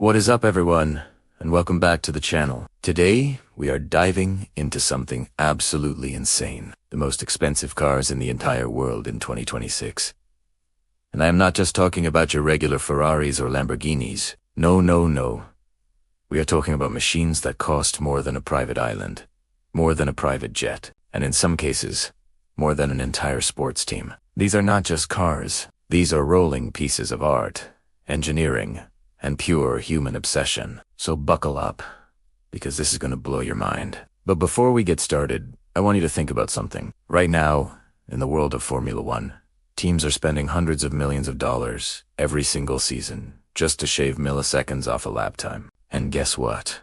What is up, everyone, and welcome back to the channel. Today, we are diving into something absolutely insane. The most expensive cars in the entire world in 2026. And I am not just talking about your regular Ferraris or Lamborghinis. No. We are talking about machines that cost more than a private island, more than a private jet, and in some cases, more than an entire sports team. These are not just cars. These are rolling pieces of art, engineering, and pure human obsession. So buckle up, because this is going to blow your mind. But before we get started, I want you to think about something. Right now, in the world of Formula One, teams are spending hundreds of millions of dollars every single season just to shave milliseconds off a lap time. And guess what?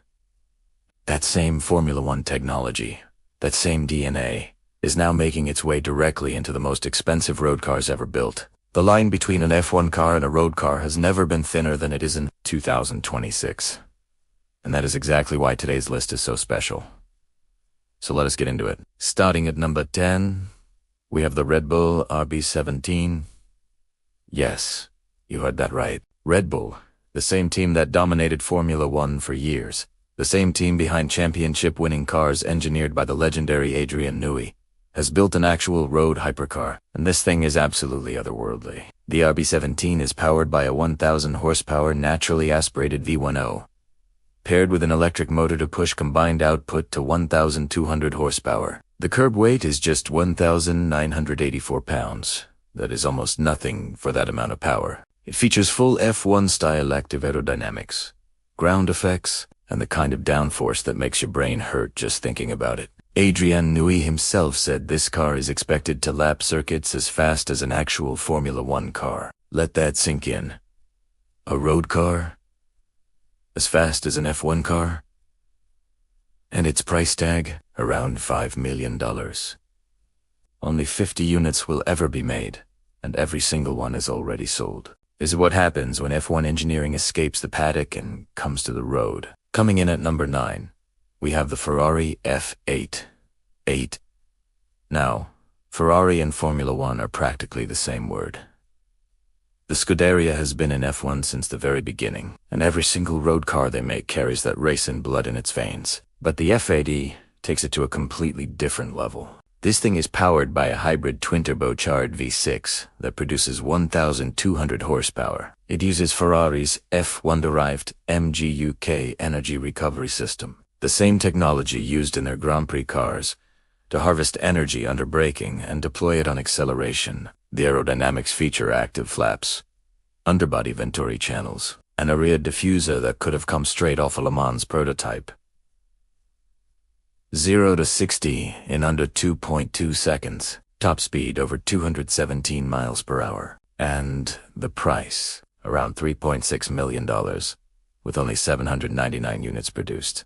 That same Formula One technology, that same DNA, is now making its way directly into the most expensive road cars ever built. The line between an F1 car and a road car has never been thinner than it is in 2026. And that is exactly why today's list is so special. So let us get into it. Starting at number 10, we have the Red Bull RB17. Yes, you heard that right. Red Bull, the same team that dominated Formula One for years. The same team behind championship-winning cars engineered by the legendary Adrian Newey, has built an actual road hypercar, and this thing is absolutely otherworldly. The RB17 is powered by a 1,000 horsepower naturally aspirated V10, paired with an electric motor to push combined output to 1,200 horsepower. The curb weight is just 1,984 pounds. That is almost nothing for that amount of power. It features full F1-style active aerodynamics, ground effects, and the kind of downforce that makes your brain hurt just thinking about it. Adrian Newey himself said this car is expected to lap circuits as fast as an actual Formula One car. Let that sink in. A road car? As fast as an F1 car? And its price tag? Around $5 million. Only 50 units will ever be made, and every single one is already sold. This is what happens when F1 engineering escapes the paddock and comes to the road. Coming in at number 9. We have the Ferrari F8. Now, Ferrari and Formula One are practically the same word. The Scuderia has been in F1 since the very beginning, and every single road car they make carries that racing blood in its veins. But the F8 takes it to a completely different level. This thing is powered by a hybrid twin-turbocharged V6 that produces 1,200 horsepower. It uses Ferrari's F1-derived MGUK energy recovery system, the same technology used in their Grand Prix cars, to harvest energy under braking and deploy it on acceleration. The aerodynamics feature active flaps, underbody venturi channels, and a rear diffuser that could have come straight off a Le Mans prototype. 0 to 60 in under 2.2 seconds, top speed over 217 miles per hour, and the price, around $3.6 million, with only 799 units produced.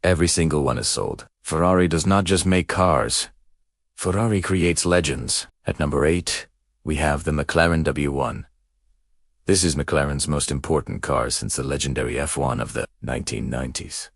Every single one is sold. Ferrari does not just make cars. Ferrari creates legends. At number 8, we have the McLaren W1. This is McLaren's most important car since the legendary F1 of the 1990s,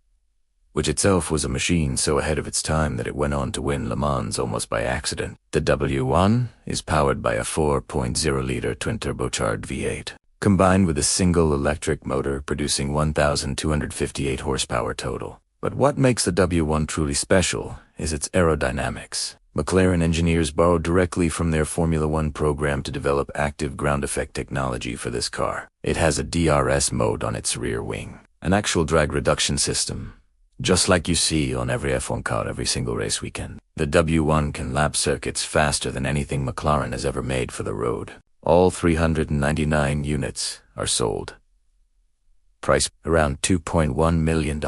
which itself was a machine so ahead of its time that it went on to win Le Mans almost by accident. The W1 is powered by a 4.0-liter twin-turbocharged V8, combined with a single electric motor producing 1,258 horsepower total. But what makes the W1 truly special is its aerodynamics. McLaren engineers borrowed directly from their Formula One program to develop active ground effect technology for this car. It has a DRS mode on its rear wing, an actual drag reduction system, just like you see on every F1 car every single race weekend. The W1 can lap circuits faster than anything McLaren has ever made for the road. All 399 units are sold. Price around $2.1 million.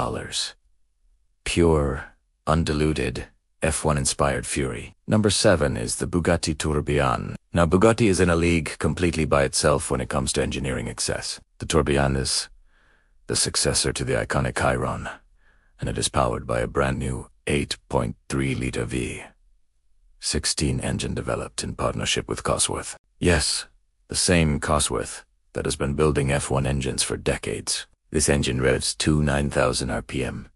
Pure, undiluted, F1-inspired fury. Number 7 is the Bugatti Tourbillon. Now, Bugatti is in a league completely by itself when it comes to engineering excess. The Tourbillon is the successor to the iconic Chiron, and it is powered by a brand new 8.3-liter V16 engine developed in partnership with Cosworth. Yes, the same Cosworth that has been building F1 engines for decades. This engine revs to 9,000 RPM,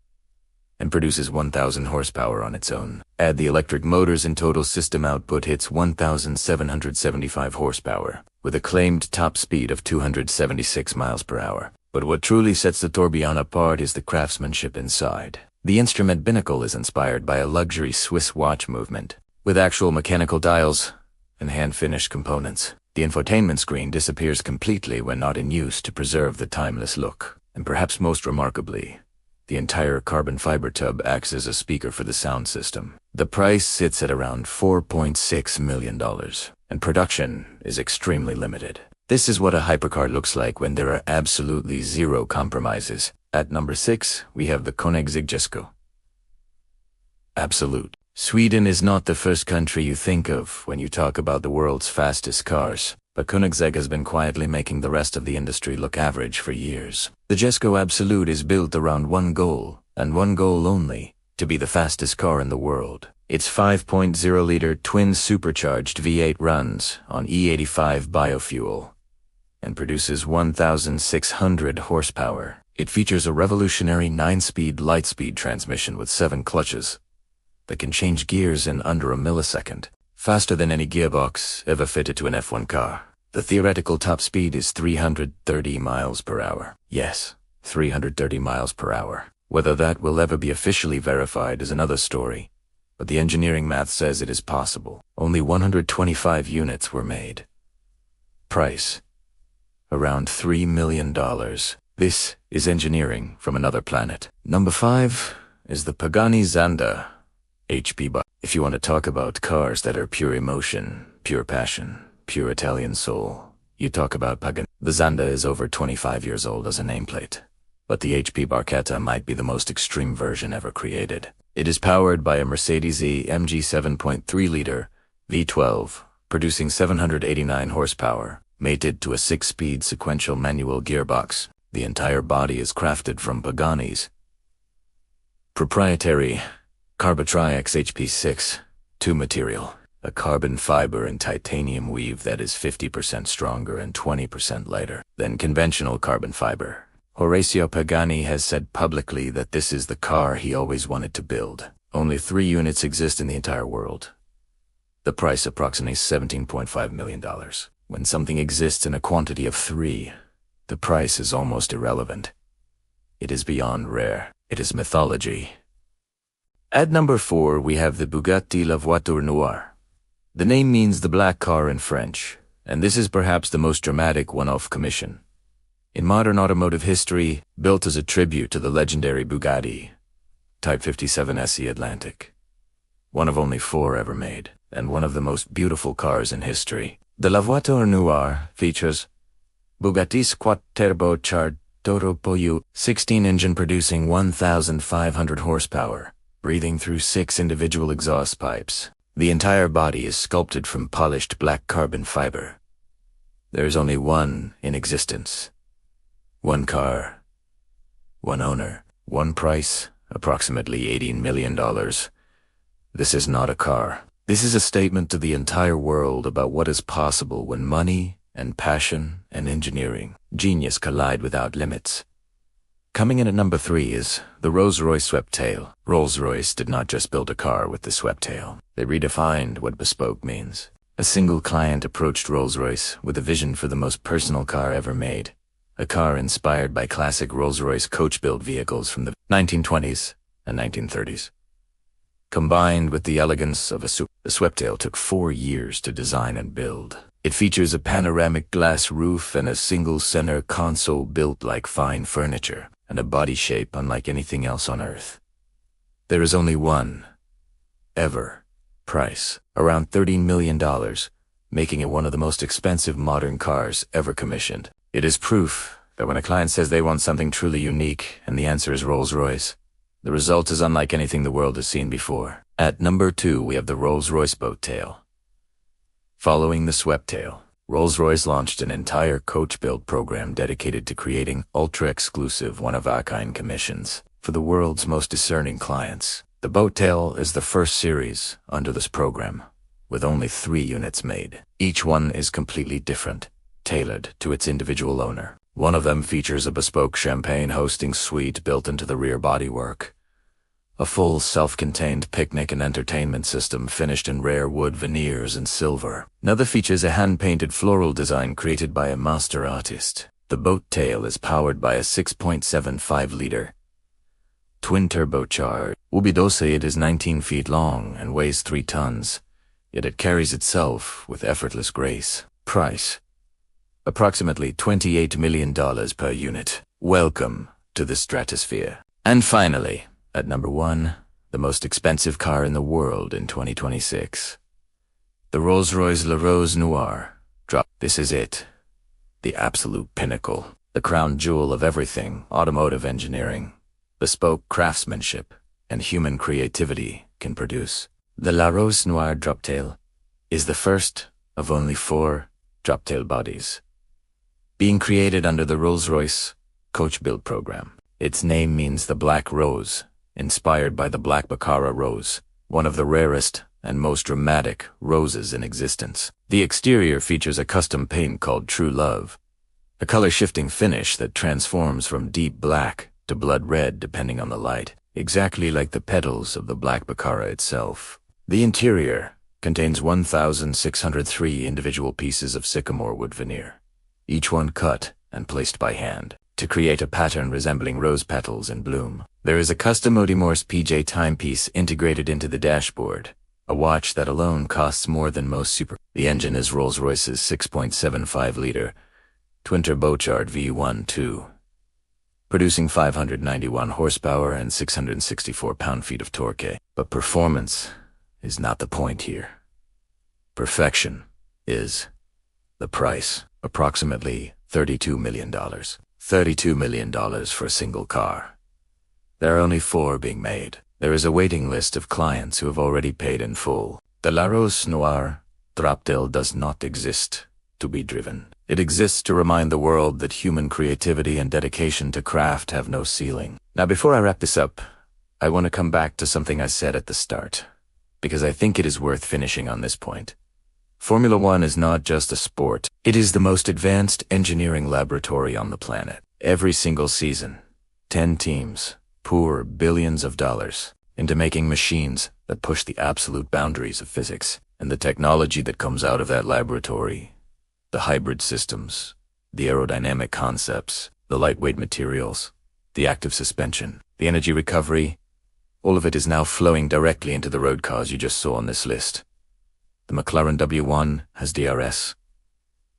and produces 1,000 horsepower on its own. Add the electric motors and total system output hits 1,775 horsepower, with a claimed top speed of 276 miles per hour. But what truly sets the Tourbillon apart is the craftsmanship inside. The instrument binnacle is inspired by a luxury Swiss watch movement, with actual mechanical dials and hand-finished components. The infotainment screen disappears completely when not in use to preserve the timeless look. And perhaps most remarkably, the entire carbon fiber tub acts as a speaker for the sound system. The price sits at around $4.6 million, and production is extremely limited. This is what a hypercar looks like when there are absolutely zero compromises. At number 6, we have the Koenigsegg Jesko. Absolut. Sweden is not the first country you think of when you talk about the world's fastest cars, but Koenigsegg has been quietly making the rest of the industry look average for years. The Jesko Absolut is built around one goal, and one goal only, to be the fastest car in the world. Its 5.0-liter twin supercharged V8 runs on E85 biofuel and produces 1,600 horsepower. It features a revolutionary 9-speed Lightspeed transmission with 7 clutches that can change gears in under a millisecond, faster than any gearbox ever fitted to an F1 car. The theoretical top speed is 330 miles per hour. Yes, 330 miles per hour. Whether that will ever be officially verified is another story, but the engineering math says it is possible. Only 125 units were made. Price: around $3 million. This is engineering from another planet. Number 5 is the Pagani Zonda HP Bar. If you want to talk about cars that are pure emotion, pure passion, pure Italian soul, you talk about Pagani. The Zonda is over 25 years old as a nameplate, but the HP Barchetta might be the most extreme version ever created. It is powered by a Mercedes-AMG 7.3-liter V12, producing 789 horsepower, mated to a 6-speed sequential manual gearbox. The entire body is crafted from Pagani's proprietary Carbotrix HP6 2 material, a carbon fiber and titanium weave that is 50% stronger and 20% lighter than conventional carbon fiber. Horacio Pagani has said publicly that this is the car he always wanted to build. Only 3 units exist in the entire world. The price approximates $17.5 million. When something exists in a quantity of 3, the price is almost irrelevant. It is beyond rare. It is mythology. At number 4, we have the Bugatti Voiture Noire. The name means the black car in French, and this is perhaps the most dramatic one-off commission in modern automotive history, built as a tribute to the legendary Bugatti Type 57 SE Atlantic, one of only 4 ever made, and one of the most beautiful cars in history. The La Voiture Noire features Bugatti's quad-turbocharged Tourbillon 16 engine producing 1,500 horsepower, breathing through 6 individual exhaust pipes. The entire body is sculpted from polished black carbon fiber. There is only one in existence. One car, one owner, one price, approximately $18 million. This is not a car. This is a statement to the entire world about what is possible when money and passion and engineering, genius collide without limits. Coming in at number 3 is the Rolls-Royce Droptail. Rolls-Royce did not just build a car with the Droptail. They redefined what bespoke means. A single client approached Rolls-Royce with a vision for the most personal car ever made. A car inspired by classic Rolls-Royce coach-built vehicles from the 1920s and 1930s. Combined with the elegance of the Droptail took 4 years to design and build. It features a panoramic glass roof and a single center console built like fine furniture, and a body shape unlike anything else on Earth. There is only one, ever, price, around $13 million, making it one of the most expensive modern cars ever commissioned. It is proof that when a client says they want something truly unique and the answer is Rolls-Royce, the result is unlike anything the world has seen before. At number 2, we have the Rolls-Royce Boattail. Following the Droptail, Rolls-Royce launched an entire coach-build program dedicated to creating ultra-exclusive, one-of-a-kind commissions for the world's most discerning clients. The Boattail is the first series under this program, with only 3 units made. Each one is completely different, tailored to its individual owner. One of them features a bespoke champagne hosting suite built into the rear bodywork, A full self-contained picnic and entertainment system finished in rare wood veneers and silver. Another features a hand-painted floral design created by a master artist. The boat tail is powered by a 6.75-liter twin turbocharged. It is 19 feet long and weighs 3 tons, yet it carries itself with effortless grace. Price: approximately $28 million per unit. Welcome to the stratosphere. And finally, at number 1, the most expensive car in the world in 2026. The Rolls-Royce Noire. This is it. The absolute pinnacle. The crown jewel of everything automotive engineering, bespoke craftsmanship, and human creativity can produce. The Noire Droptail is the first of only 4 Droptail bodies, being created under the Rolls-Royce coach build program. Its name means the Black Rose, inspired by the Black Baccarat rose, one of the rarest and most dramatic roses in existence. The exterior features a custom paint called True Love, a color-shifting finish that transforms from deep black to blood red depending on the light, exactly like the petals of the Black Baccarat itself. The interior contains 1,603 individual pieces of sycamore wood veneer, each one cut and placed by hand to create a pattern resembling rose petals in bloom. There is a custom Morse PJ timepiece integrated into the dashboard, a watch that alone costs more than most super. The engine is Rolls-Royce's 6.75-liter twin turbocharged V1-2, producing 591 horsepower and 664 pound-feet of torque. But performance is not the point here. Perfection is the price, approximately $32 million. $32 million for a single car. There are only 4 being made. There is a waiting list of clients who have already paid in full. The Noire Droptail does not exist to be driven. It exists to remind the world that human creativity and dedication to craft have no ceiling. Now, before I wrap this up, I want to come back to something I said at the start, because I think it is worth finishing on this point. Formula One is not just a sport. It is the most advanced engineering laboratory on the planet. Every single season, 10 teams pour billions of dollars into making machines that push the absolute boundaries of physics. And the technology that comes out of that laboratory, the hybrid systems, the aerodynamic concepts, the lightweight materials, the active suspension, the energy recovery, all of it is now flowing directly into the road cars you just saw on this list. The McLaren W1 has DRS.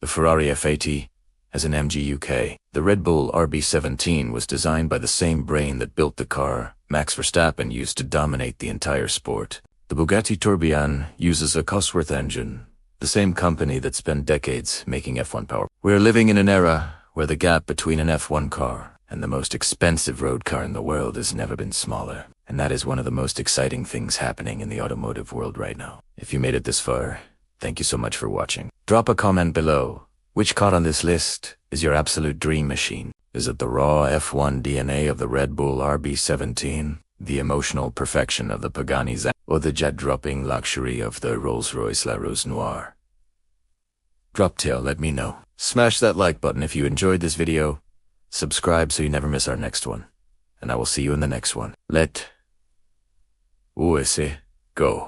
The Ferrari F80 has an MGUK. The Red Bull RB17 was designed by the same brain that built the car Max Verstappen used to dominate the entire sport. The Bugatti Tourbillon uses a Cosworth engine, the same company that spent decades making F1 power. We're living in an era where the gap between an F1 car and the most expensive road car in the world has never been smaller. And that is one of the most exciting things happening in the automotive world right now. If you made it this far, thank you so much for watching. Drop a comment below. Which car on this list is your absolute dream machine? Is it the raw F1 DNA of the Red Bull RB17, the emotional perfection of the Pagani, or the jet-dropping luxury of the Rolls-Royce Noire? Droptail, let me know. Smash that like button if you enjoyed this video. Subscribe so you never miss our next one. And I will see you in the next one. Let USA go.